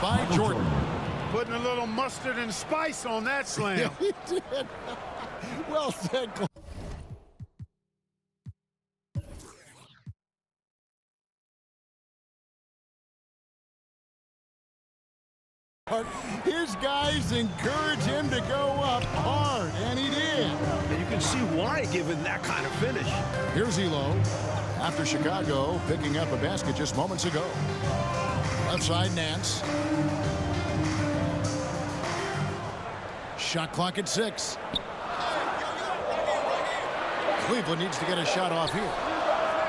by Jordan. Putting a little mustard and spice on that slam. Yeah, he did. Well said. His guys encourage him to go up hard, and he did. And you can see why, given that kind of finish. Here's Elo after Chicago picking up a basket just moments ago. Left side, Nance. Shot clock at 6. Cleveland needs to get a shot off here.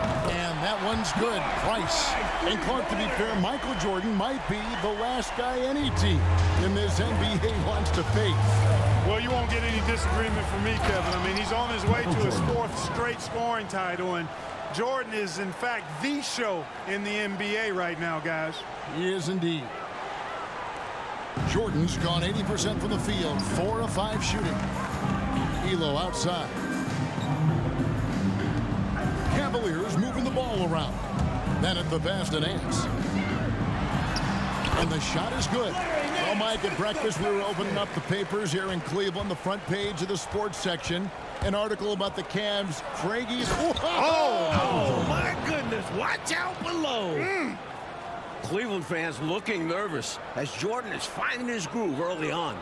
And that one's good. Price. And Clark, to be fair, Michael Jordan might be the last guy any team in this NBA wants to face. Well, you won't get any disagreement from me, Kevin. I mean, he's on his way to his 4th straight scoring title, and Jordan is, in fact, the show in the NBA right now, guys. He is indeed. Jordan's gone 80% from the field, 4 of 5 shooting. Elo outside. Cavaliers moving the ball around. Bennett the pass to Nance. And the shot is good. Well, Mike, at breakfast we were opening up the papers here in Cleveland, the front page of the sports section. An article about the Cavs. Craigie. Oh, my goodness. Watch out below. Cleveland fans looking nervous as Jordan is finding his groove early on.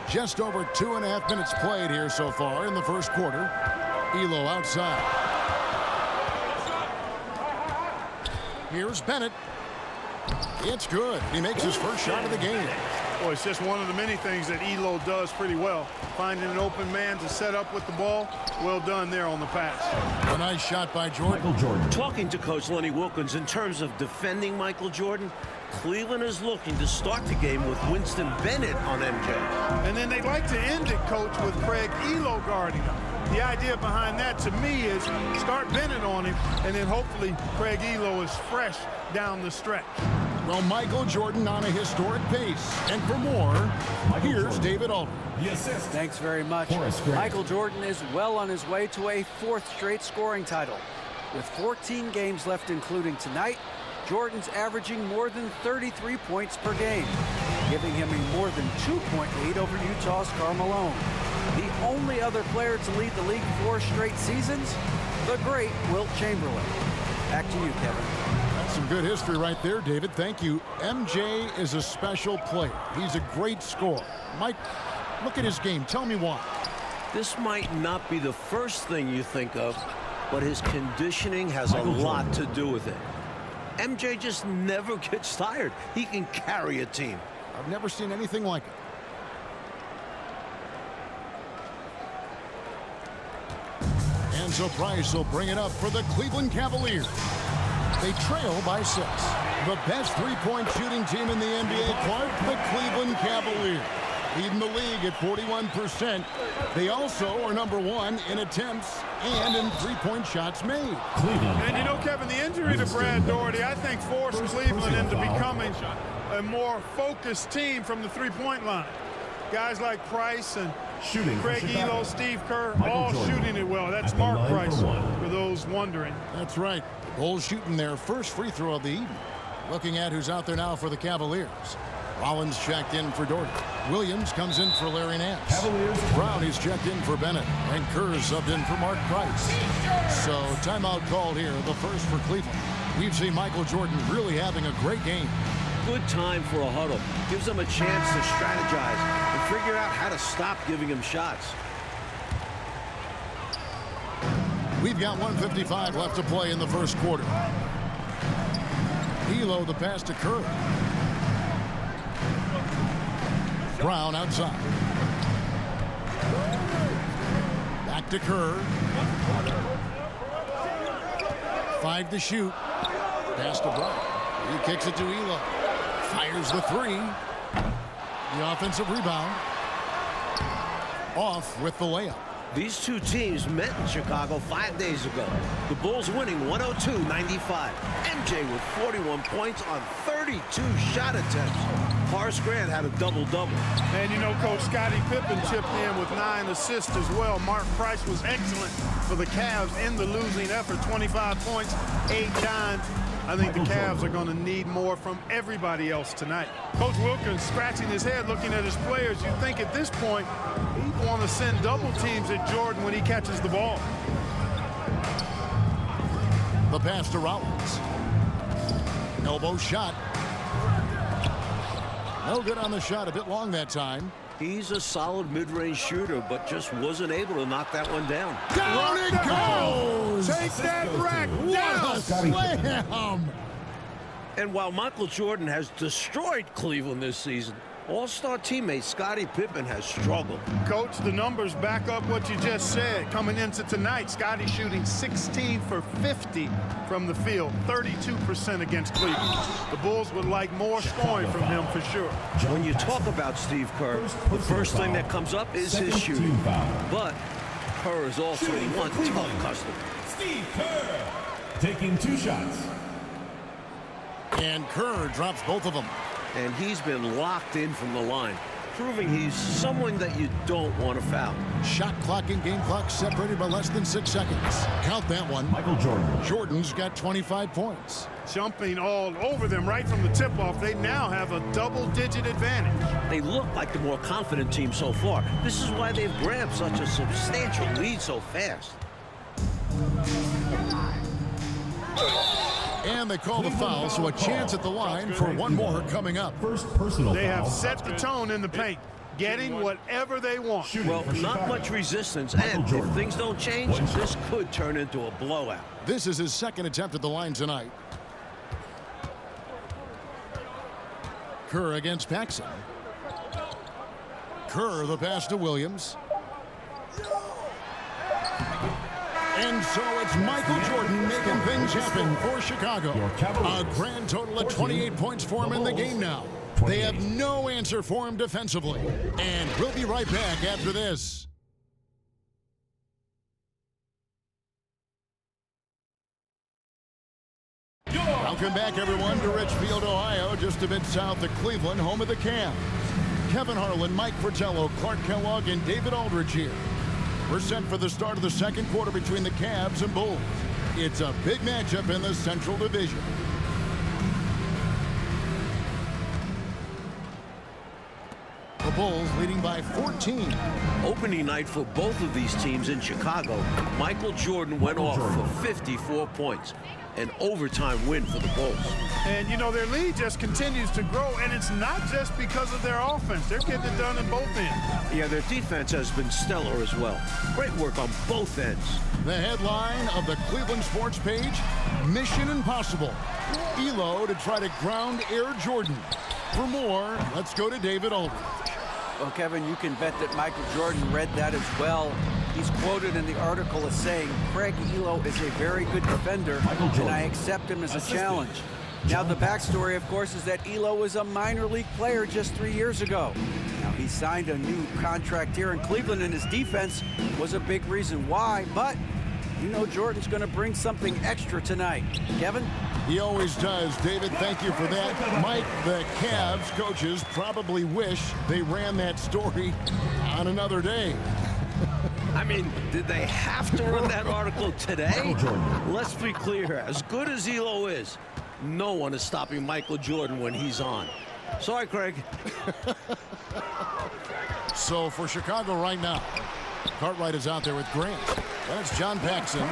Just over 2.5 minutes played here so far in the first quarter. Elo outside. Here's Bennett. It's good. He makes his first shot of the game. Boy, it's just one of the many things that Elo does pretty well. Finding an open man to set up with the ball. Well done there on the pass. A nice shot by Jordan. Michael Jordan. Talking to Coach Lenny Wilkins in terms of defending Michael Jordan, Cleveland is looking to start the game with Winston Bennett on MJ. And then they'd like to end it, Coach, with Craig Elo guarding him. The idea behind that, to me, is start Bennett on him, and then hopefully Craig Elo is fresh down the stretch. Well, Michael Jordan on a historic pace. And for more, here's David Aldridge. Thanks very much. Michael Jordan is well on his way to a 4th straight scoring title. With 14 games left, including tonight, Jordan's averaging more than 33 points per game, giving him a more than 2-point lead over Utah's Karl Malone. The only other player to lead the league 4 straight seasons, the great Wilt Chamberlain. Back to you, Kevin. That's some good history right there, David. Thank you. MJ is a special player. He's a great scorer. Mike, look at his game. Tell me why. This might not be the first thing you think of, but his conditioning has a lot to do with it. MJ just never gets tired. He can carry a team. I've never seen anything like it. And so Price will bring it up for the Cleveland Cavaliers. They trail by 6. The best three-point shooting team in the NBA, Clark, the Cleveland Cavaliers. Leading the league at 41%. They also are number 1 in attempts and in three-point shots made. And you know, Kevin, the injury to Brad Daugherty, I think, forced Cleveland into becoming a more focused team from the three-point line. Guys like Price and Craig Elo, Steve Kerr, all shooting it well. That's Mark Price, for those wondering. That's right. Goal shooting their first free throw of the evening. Looking at who's out there now for the Cavaliers. Rollins checked in for Daugherty. Williams comes in for Larry Nance. Brown is checked in for Bennett. And Kerr subbed in for Mark Price. So timeout called here, the first for Cleveland. We've seen Michael Jordan really having a great game. Good time for a huddle. Gives them a chance to strategize and figure out how to stop giving him shots. We've got 1:55 left to play in the first quarter. Elo the pass to Kerr. Brown outside. Back to Kerr. 5 to shoot. Pass to Brown. He kicks it to Elo. Fires the 3. The offensive rebound. Off with the layup. These two teams met in Chicago 5 days ago. The Bulls winning 102-95. MJ with 41 points on 32 shot attempts. Horace Grant had a double-double. And you know, Coach, Scottie Pippen chipped in with 9 assists as well. Mark Price was excellent for the Cavs in the losing effort. 25 points, 8 dimes. I think the Cavs are going to need more from everybody else tonight. Coach Wilkins scratching his head looking at his players. You think at this point he'd want to send double teams at Jordan when he catches the ball. The pass to Rollins. Elbow shot. No good on the shot. A bit long that time. He's a solid mid-range shooter, but just wasn't able to knock that one down. Down it goes! Take that rack down! What a slam! And while Michael Jordan has destroyed Cleveland this season, all-star teammate Scottie Pippen has struggled. Coach, the numbers back up what you just said. Coming into tonight, Scottie shooting 16 for 50 from the field, 32% against Cleveland. The Bulls would like more scoring from him for sure. When you talk about Steve Kerr, the first thing that comes up is his shooting. But Kerr is also one tough customer. Steve Kerr taking 2 shots. And Kerr drops both of them. And he's been locked in from the line, proving he's someone that you don't want to foul. Shot clock and game clock separated by less than 6 seconds. Count that one. Michael Jordan. Jordan's got 25 points. Jumping all over them right from the tip-off. They now have a double-digit advantage. They look like the more confident team so far. This is why they've grabbed such a substantial lead so fast. And they call the foul, so a chance at the line for one more coming up. First personal They foul. have set the tone in the paint, getting whatever they want. Well, not much resistance, and if things don't change, this could turn into a blowout. This is his second attempt at the line tonight. Kerr against Paxson. Kerr, the pass to Williams. And so it's Michael Jordan making things happen for Chicago. A grand total of 28 points for him in the game now. They have no answer for him defensively. And we'll be right back after this. Welcome back, everyone, to Richfield, Ohio, just a bit south of Cleveland, home of the Cavs. Kevin Harlan, Mike Fratello, Clark Kellogg, and David Aldridge here. We're set for the start of the second quarter between the Cavs and Bulls. It's a big matchup in the Central Division. The Bulls leading by 14. Opening night for both of these teams in Chicago, Michael Jordan went off for 54 points. An overtime win for the Bulls. And, you know, their lead just continues to grow, and it's not just because of their offense. They're getting it done in both ends. Yeah, their defense has been stellar as well. Great work on both ends. The headline of the Cleveland Sports page, Mission Impossible. Elo to try to ground Air Jordan. For more, let's go to David Aldridge. Well, Kevin, you can bet that Michael Jordan read that as well. He's quoted in the article as saying, Craig Elo is a very good defender, and I accept him as a challenge. Now, the backstory, of course, is that Elo was a minor league player just 3 years ago. Now, he signed a new contract here in Cleveland, and his defense was a big reason why, but you know Jordan's going to bring something extra tonight. Kevin? He always does. David, thank you for that. Mike, the Cavs coaches probably wish they ran that story on another day. I mean, did they have to run that article today? Let's be clear here. As good as Elo is, no one is stopping Michael Jordan when he's on. Sorry, Craig. So for Chicago right now, Cartwright is out there with Grant. That's John Paxson.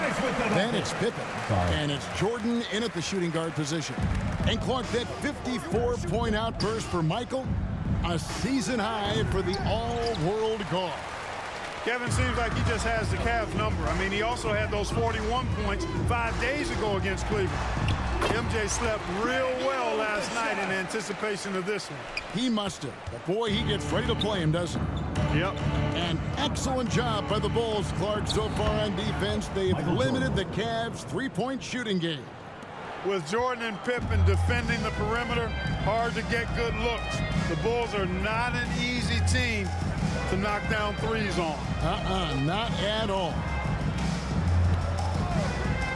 Then it's Pippen. And it's Jordan in at the shooting guard position. And Clark, that 54-point outburst for Michael, a season high for the all-world guard. Kevin seems like he just has the Cavs number. I mean, he also had those 41 points 5 days ago against Cleveland. MJ slept real well last night in anticipation of this one. He must have. But boy, he gets ready to play him, doesn't he? Yep. An excellent job by the Bulls, Clark, so far on defense. They've limited the Cavs' three-point shooting game. With Jordan and Pippen defending the perimeter, hard to get good looks. The Bulls are not an easy team to knock down threes on. Not at all.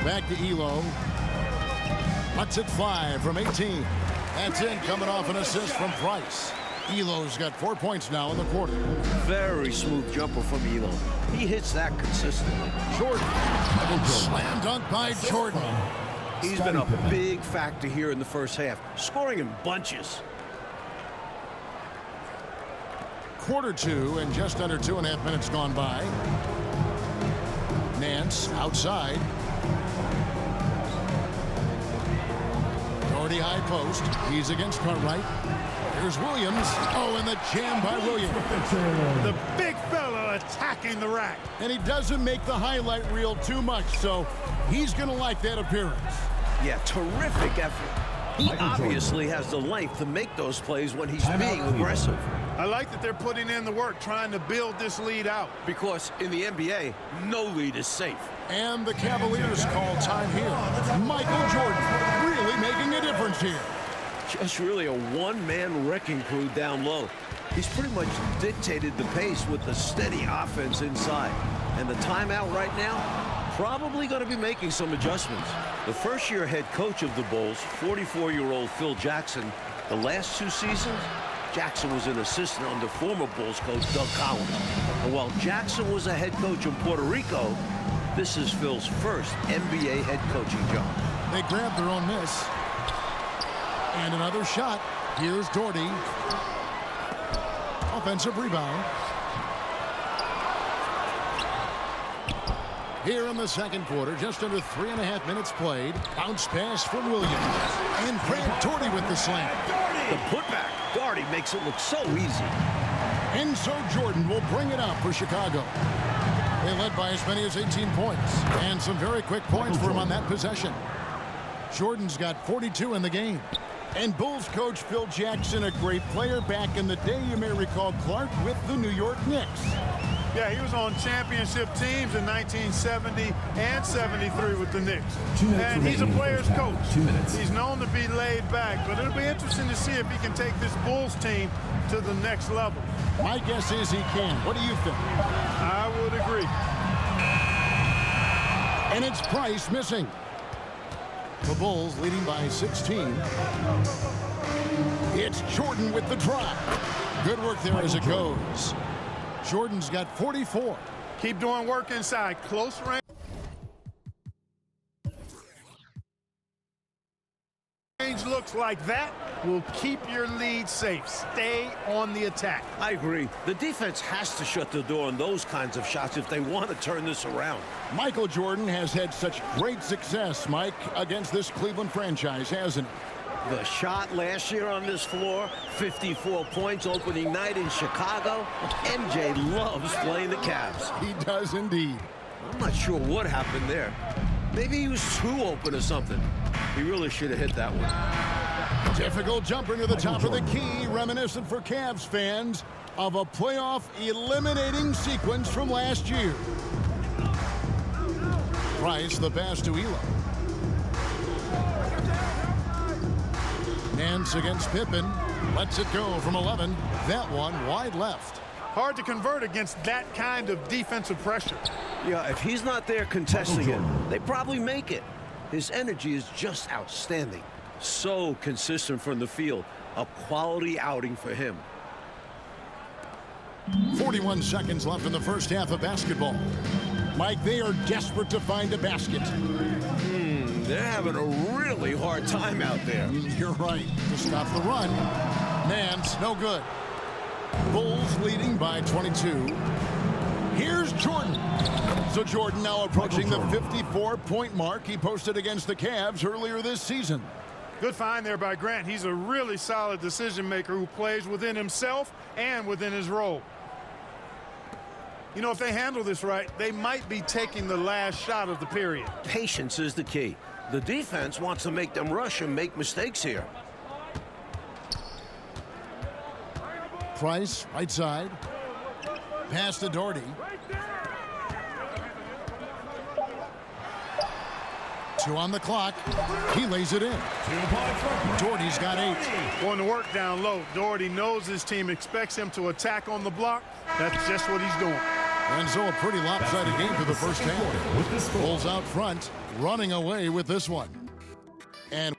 Back to Elo. Puts it 5 from 18. That's in, coming off an assist from Price. Elo's got 4 points now in the quarter. Very smooth jumper from Elo. He hits that consistently. Jordan. Slam dunk by Jordan. He's been a big factor here in the first half, scoring in bunches. Quarter 2 and just under 2.5 minutes gone by. Nance outside. Doherty high post. He's against Cartwright. Here's Williams. Oh, and the jam by Williams. The big fella attacking the rack. And he doesn't make the highlight reel too much, so he's going to like that appearance. Yeah, terrific effort. He obviously has the length to make those plays when he's being aggressive. I like that they're putting in the work trying to build this lead out. Because in the NBA, no lead is safe. And the Cavaliers call time here. Michael Jordan really making a difference here. Just really a one-man wrecking crew down low. He's pretty much dictated the pace with the steady offense inside. And the timeout right now, probably going to be making some adjustments. The first-year head coach of the Bulls, 44-year-old Phil Jackson, the last 2 seasons, Jackson was an assistant under former Bulls coach Doug Collins. And while Jackson was a head coach in Puerto Rico, this is Phil's first NBA head coaching job. They grabbed their own miss. And another shot. Here's Doherty. Offensive rebound. Here in the second quarter, just under 3.5 minutes played. Bounce pass from Williams. And Grant Doherty with the slam. The putback. Doherty makes it look so easy. And so Jordan will bring it up for Chicago. They led by as many as 18 points. And some very quick points for him on that possession. Jordan's got 42 in the game. And Bulls coach Phil Jackson, a great player back in the day, you may recall Clark, with the New York Knicks. Yeah, he was on championship teams in 1970 and 73 with the Knicks. And he's a player's coach. 2 minutes. He's known to be laid back, but it'll be interesting to see if he can take this Bulls team to the next level. My guess is he can. What do you think? I would agree. And it's Price missing. The Bulls leading by 16. It's Jordan with the drop. Good work there as it goes. Jordan's got 44. Keep doing work inside. Close range looks like that will keep your lead safe. Stay on the attack. I agree. The defense has to shut the door on those kinds of shots if they want to turn this around. Michael Jordan has had such great success, Mike, against this Cleveland franchise, hasn't he? The shot last year on this floor, 54 points opening night in Chicago. MJ loves playing the Cavs. He does indeed. I'm not sure what happened there. Maybe he was too open or something. He really should have hit that one. Difficult jumper to the top of the key, reminiscent for Cavs fans of a playoff eliminating sequence from last year. Price, the pass to Elo. Nance against Pippen. Lets it go from 11. That one wide left. Hard to convert against that kind of defensive pressure. Yeah, if he's not there contesting it, they probably make it. His energy is just outstanding. So consistent from the field. A quality outing for him. 41 seconds left in the first half of basketball. Mike, they are desperate to find a basket. They're having a really hard time out there. You're right. To stop the run. Nance, no good. Bulls leading by 22. Here's Jordan. So Jordan now approaching the 54-point mark he posted against the Cavs earlier this season. Good find there by Grant. He's a really solid decision maker who plays within himself and within his role. You know, if they handle this right, they might be taking the last shot of the period. Patience is the key. The defense wants to make them rush and make mistakes here. Price, right side. Pass to Doherty. 2 on the clock. He lays it in. 2 points for Doherty's got 8. Going to work down low. Doherty knows his team expects him to attack on the block. That's just what he's doing. And so a pretty lopsided game for the first half. Bulls out front, running away with this one. And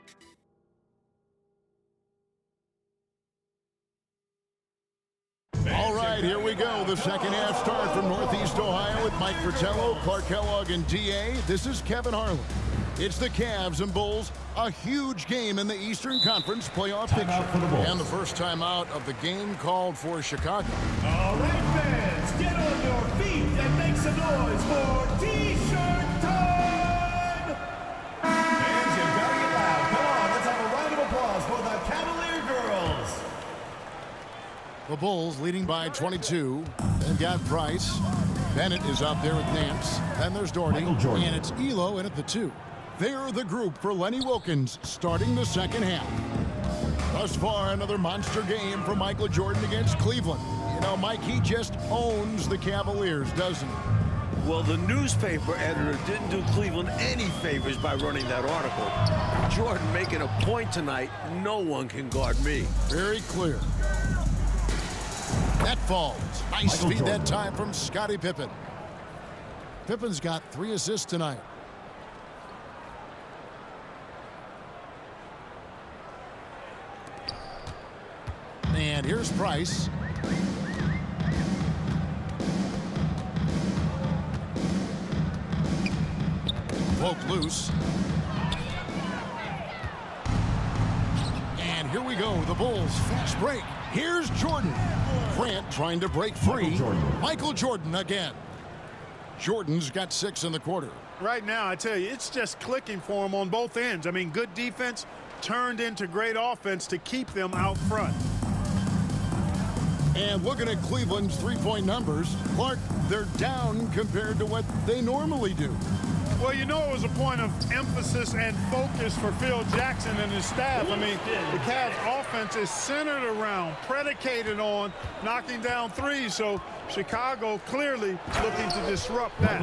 all right, here we go. The second half start from Northeast Ohio with Mike Fratello, Clark Kellogg, and DA. This is Kevin Harlan. It's the Cavs and Bulls, a huge game in the Eastern Conference playoff picture. And the first time out of the game called for Chicago. All right, fans, get on your feet and make some noise for T-shirt time! Fans, you gotta get loud. Come on, let's have a round of applause for the Cavalier girls. The Bulls leading by 22. They've got Price. Bennett is up there with Nance. Then there's Doherty. And it's Elo in at the 2. They're the group for Lenny Wilkens starting the second half. Thus far, another monster game for Michael Jordan against Cleveland. You know, Mike, he just owns the Cavaliers, doesn't he? Well, the newspaper editor didn't do Cleveland any favors by running that article. Jordan making a point tonight, no one can guard me. Very clear. That falls. Nice feed that time from Scottie Pippen. Pippen's got 3 assists tonight. And here's Price. Poked loose. And here we go. The Bulls fast break. Here's Jordan. Grant trying to break free. Michael Jordan again. Jordan's got 6 in the quarter. Right now, I tell you, it's just clicking for him on both ends. I mean, good defense turned into great offense to keep them out front. And looking at Cleveland's three-point numbers, Clark, they're down compared to what they normally do. Well, you know, it was a point of emphasis and focus for Phil Jackson and his staff. I mean, the Cavs offense is centered around, predicated on knocking down threes. So Chicago clearly looking to disrupt that.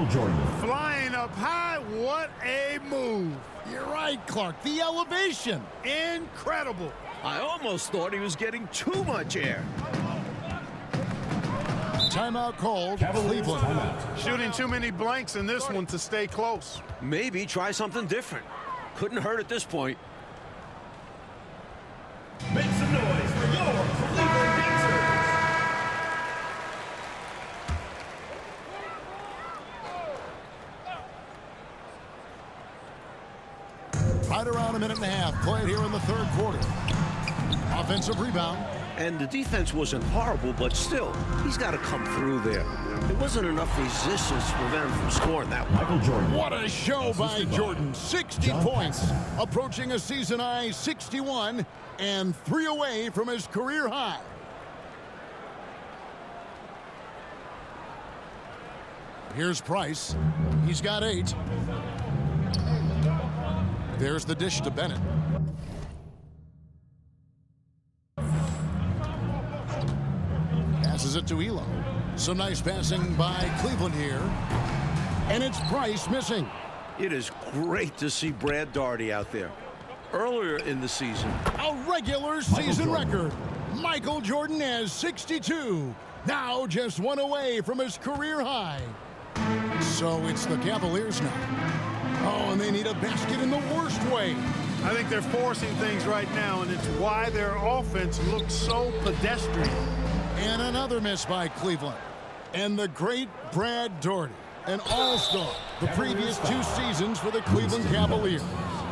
Flying up high, what a move. You're right, Clark. The elevation. Incredible. I almost thought he was getting too much air. Timeout called. Cleveland. Shooting too many blanks in this one to stay close. Maybe try something different. Couldn't hurt at this point. Make some noise for your Cleveland Dancers. Right around a minute and a half played here in the third quarter. Offensive rebound. And the defense wasn't horrible, but still, he's got to come through there. There wasn't enough resistance to prevent him from scoring that one. Michael Jordan. What a show by Jordan. 60 points, approaching a season high 61, and 3 away from his career high. Here's Price. He's got 8. There's the dish to Bennett. Passes it to Elo. Some nice passing by Cleveland here. And it's Price missing. It is great to see Brad Daugherty out there. Earlier in the season, A regular season record. Michael Jordan has 62. Now just 1 away from his career high. So it's the Cavaliers now. Oh, and they need a basket in the worst way. I think they're forcing things right now, and it's why their offense looks so pedestrian. And another miss by Cleveland. And the great Brad Daugherty, an all-star the previous 2 seasons for the Cleveland Cavaliers.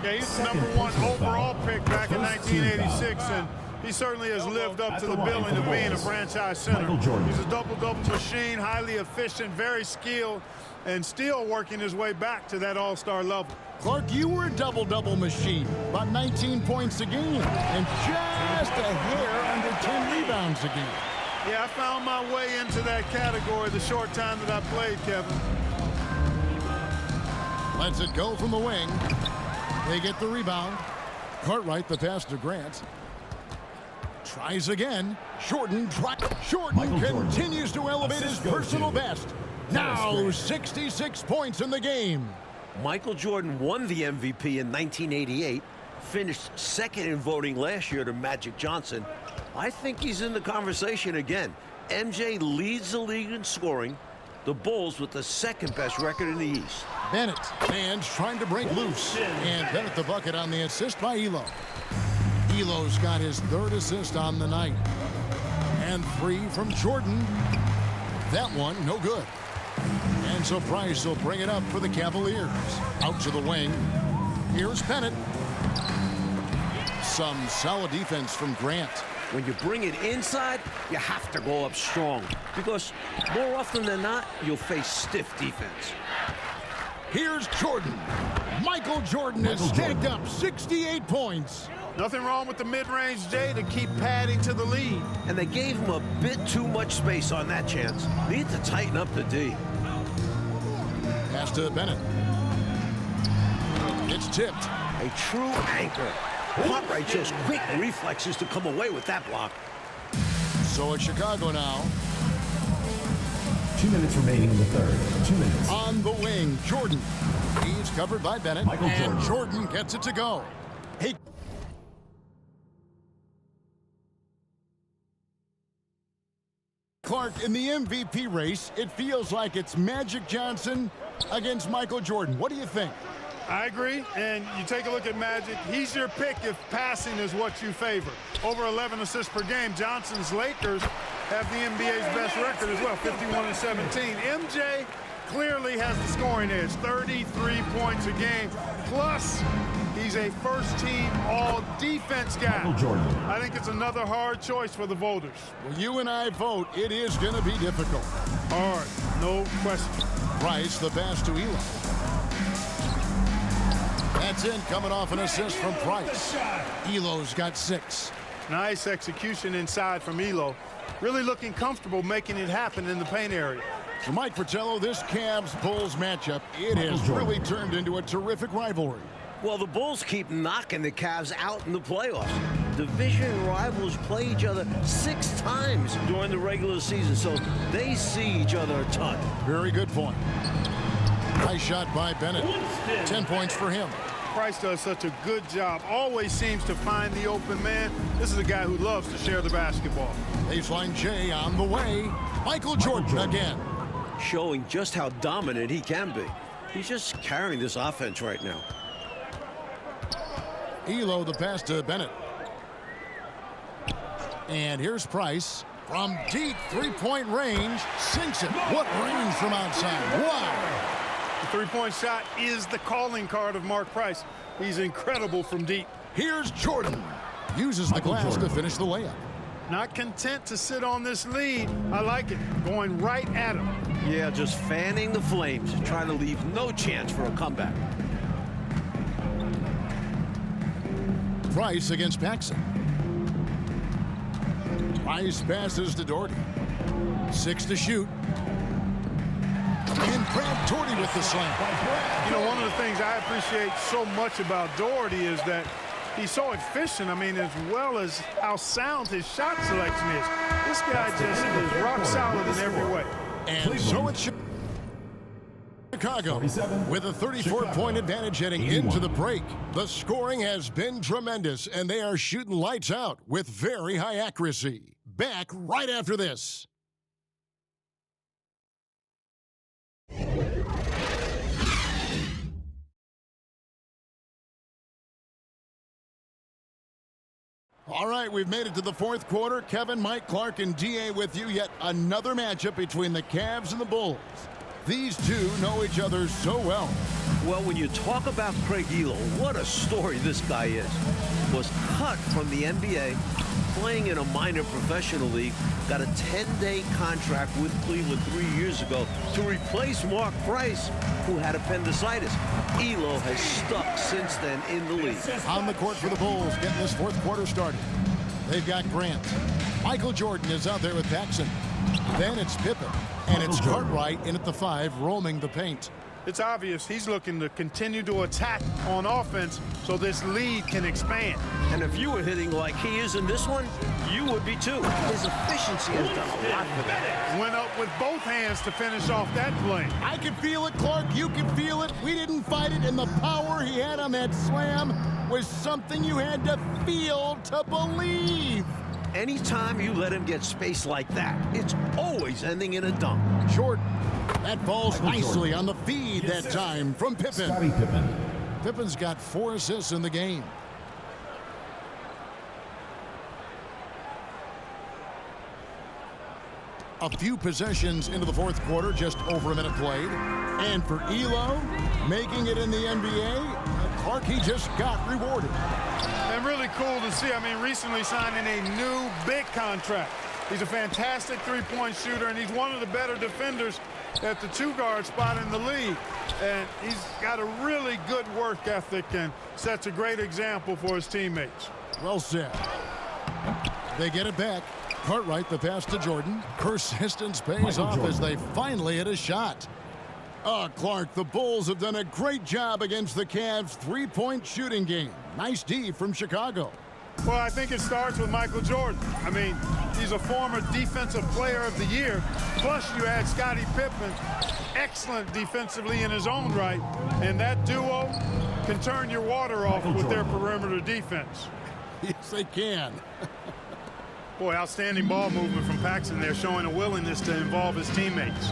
Yeah, he's the #1 overall pick back in 1986, and he certainly has lived up to the billing of being a franchise center. He's a double-double machine, highly efficient, very skilled, and still working his way back to that all-star level. Clark, you were a double-double machine, about 19 points a game, and just a hair under 10 rebounds a game. Yeah, I found my way into that category the short time that I played, Kevin. Lets it go from the wing. They get the rebound. Cartwright the pass to Grant. Tries again. Jordan continues to elevate his personal best. Now 66 points in the game. Michael Jordan won the MVP in 1988, finished second in voting last year to Magic Johnson. I think he's in the conversation again. MJ leads the league in scoring. The Bulls with the second best record in the East. Bennett, fans trying to break loose. And Bennett the bucket on the assist by Ehlo. Ehlo's got his third assist on the night. And 3 from Jordan. That one, no good. And so Price will bring it up for the Cavaliers. Out to the wing. Here's Bennett. Some solid defense from Grant. When you bring it inside, you have to go up strong, because more often than not, you'll face stiff defense. Here's Jordan. Michael Jordan has stacked up 68 points. Nothing wrong with the mid-range J to keep padding to the lead. And they gave him a bit too much space on that chance. Need to tighten up the D. Pass to Bennett. It's tipped. A true anchor. Cartwright just quick reflexes to come away with that block. So it's Chicago now. 2 minutes remaining in the third. 2 minutes. On the wing, Jordan. He's covered by Bennett. And Jordan gets it to go. Hey. Clark, in the MVP race, it feels like it's Magic Johnson against Michael Jordan. What do you think? I agree, and you take a look at Magic. He's your pick if passing is what you favor. Over 11 assists per game. Johnson's Lakers have the NBA's best record as well, 51-17. MJ clearly has the scoring edge, 33 points a game. Plus, he's a first-team all-defense guy. I think it's another hard choice for the voters. Well, you and I vote it is going to be difficult. Hard, no question. Price, the pass to Ehlo. That's in, coming off an assist from Price. Ehlo's got 6. Nice execution inside from Ehlo. Really looking comfortable making it happen in the paint area. For Mike Fratello, this Cavs-Bulls matchup, it has really turned into a terrific rivalry. Well, the Bulls keep knocking the Cavs out in the playoffs. Division rivals play each other 6 times during the regular season, so they see each other a ton. Very good point. Nice shot by Bennett. 10 points for him. Price does such a good job. Always seems to find the open man. This is a guy who loves to share the basketball. Baseline J on the way. Michael Jordan again. Showing just how dominant he can be. He's just carrying this offense right now. Ehlo, the pass to Bennett. And here's Price. From deep three-point range, sinks it. What range from outside. Wow. The three-point shot is the calling card of Mark Price. He's incredible from deep. Here's Jordan. Uses the glass to finish the layup. Not content to sit on this lead. I like it. Going right at him. Yeah, just fanning the flames, trying to leave no chance for a comeback. Price against Paxson. Price passes to Doherty. 6 to shoot. And Brad Doherty with the slam. You know, one of the things I appreciate so much about Doherty is that he's so efficient. I mean, as well as how sound his shot selection is. This guy just is rock solid in every way. And so it's Chicago with a 34-point advantage heading into the break. The scoring has been tremendous, and they are shooting lights out with very high accuracy. Back right after this. All right, we've made it to the fourth quarter. Kevin, Mike, Clark, and D.A. with you. Yet another matchup between the Cavs and the Bulls. These two know each other so well. Well, when you talk about Craig Ehlo, what a story this guy is. Was cut from the NBA, playing in a minor professional league, got a 10-day contract with Cleveland 3 years ago to replace Mark Price, who had appendicitis. Ehlo has stuck since then in the league. On the court for the Bulls, getting this fourth quarter started. They've got Grant. Michael Jordan is out there with Paxson. Then it's Pippen. And it's Cartwright in at the 5, roaming the paint. It's obvious he's looking to continue to attack on offense so this lead can expand. And if you were hitting like he is in this one, you would be too. His efficiency has done a lot for that. Went up with both hands to finish off that play. I can feel it, Clark. You can feel it. We didn't fight it, and the power he had on that slam was something you had to feel to believe. Anytime you let him get space like that, it's always ending in a dunk. Jordan. That falls nicely on the feed that time from Pippen. Scottie Pippen. Pippen's got 4 assists in the game. A few possessions into the fourth quarter, just over a minute played. And for Elo, making it in the NBA, Clark, he just got rewarded. And really cool to see. I mean, recently signing a new big contract. He's a fantastic three-point shooter, and he's one of the better defenders at the two-guard spot in the league. And he's got a really good work ethic and sets a great example for his teammates. Well said. They get it back. Cartwright, the pass to Jordan. Persistence pays off as they finally hit a shot. Clark, the Bulls have done a great job against the Cavs' three-point shooting game. Nice D from Chicago. Well, I think it starts with Michael Jordan. I mean, he's a former Defensive Player of the Year. Plus, you add Scottie Pippen, excellent defensively in his own right. And that duo can turn your water off with their perimeter defense. Yes, they can. Boy, outstanding ball movement from Paxson there, showing a willingness to involve his teammates.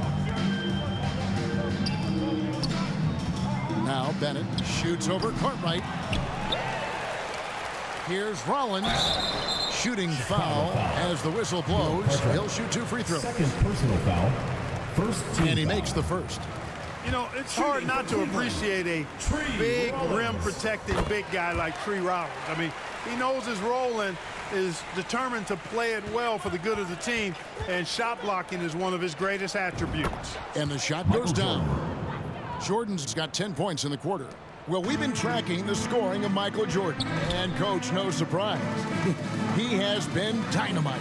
Now Bennett shoots over Cartwright. Here's Rollins. Shooting foul as the whistle blows. He'll shoot 2 free throws. Second personal foul. First team And he foul. makes the first. You know, it's hard not to appreciate a big rim-protecting big guy like Tree Rollins. I mean, he knows his role and is determined to play it well for the good of the team, and shot blocking is one of his greatest attributes. And the shot goes down. Jordan's got 10 points in the quarter. Well, we've been tracking the scoring of Michael Jordan. And, Coach, no surprise. He has been dynamite.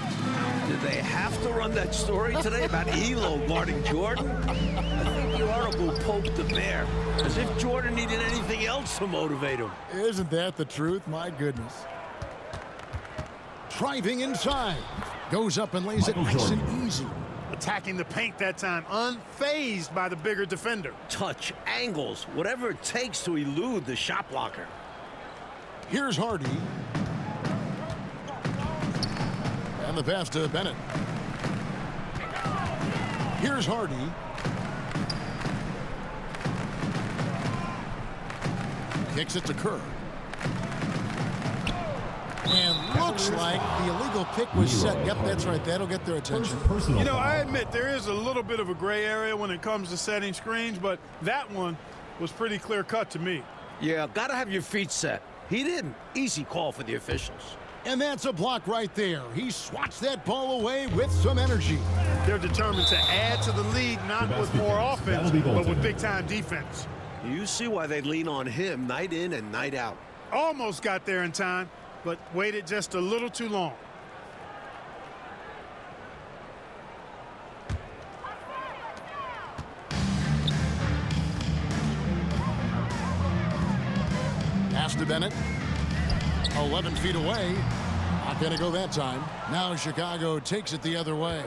Did they have to run that story today about Elo guarding Jordan? I think the article poked the bear, as if Jordan needed anything else to motivate him. Isn't that the truth? My goodness. Driving inside. Goes up and lays it nice and easy. Attacking the paint that time, unfazed by the bigger defender. Touch, angles, whatever it takes to elude the shot blocker. Here's Hardy. And the pass to Bennett. Here's Hardy. Kicks it to Kerr. And looks like the illegal pick was set. Yep, that's right. That'll get their attention. You know, I admit there is a little bit of a gray area when it comes to setting screens, but that one was pretty clear-cut to me. Yeah, gotta have your feet set. He didn't. Easy call for the officials. And that's a block right there. He swats that ball away with some energy. They're determined to add to the lead, not with more offense, but with big-time defense. You see why they lean on him night in and night out. Almost got there in time, but waited just a little too long. Pass to Bennett. 11 feet away. Not going to go that time. Now Chicago takes it the other way.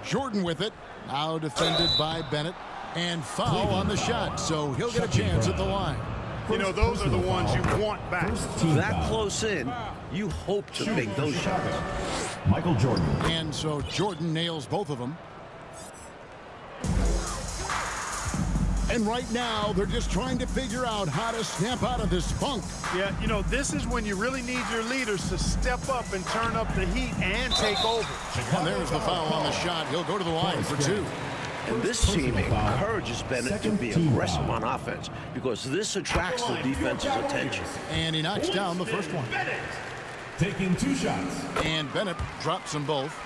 Jordan with it. Now defended by Bennett. And foul on the shot, so he'll get a chance at the line. You know, those are the ones you want back. That close in, you hope to make those shots. Michael Jordan. And so Jordan nails both of them. And right now, they're just trying to figure out how to snap out of this funk. Yeah, you know, this is when you really need your leaders to step up and turn up the heat and take over. And there's the foul on the shot. He'll go to the line for 2. And this team encourages Bennett to be aggressive on offense because this attracts the defense's attention. And he knocks down the first one. Taking 2 shots. And Bennett drops them both.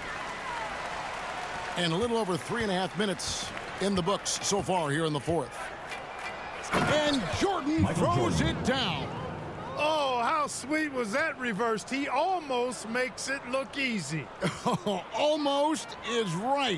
And a little over 3.5 minutes in the books so far here in the fourth. And Jordan throws it down. Oh, how sweet was that reversed? He almost makes it look easy. Almost is right.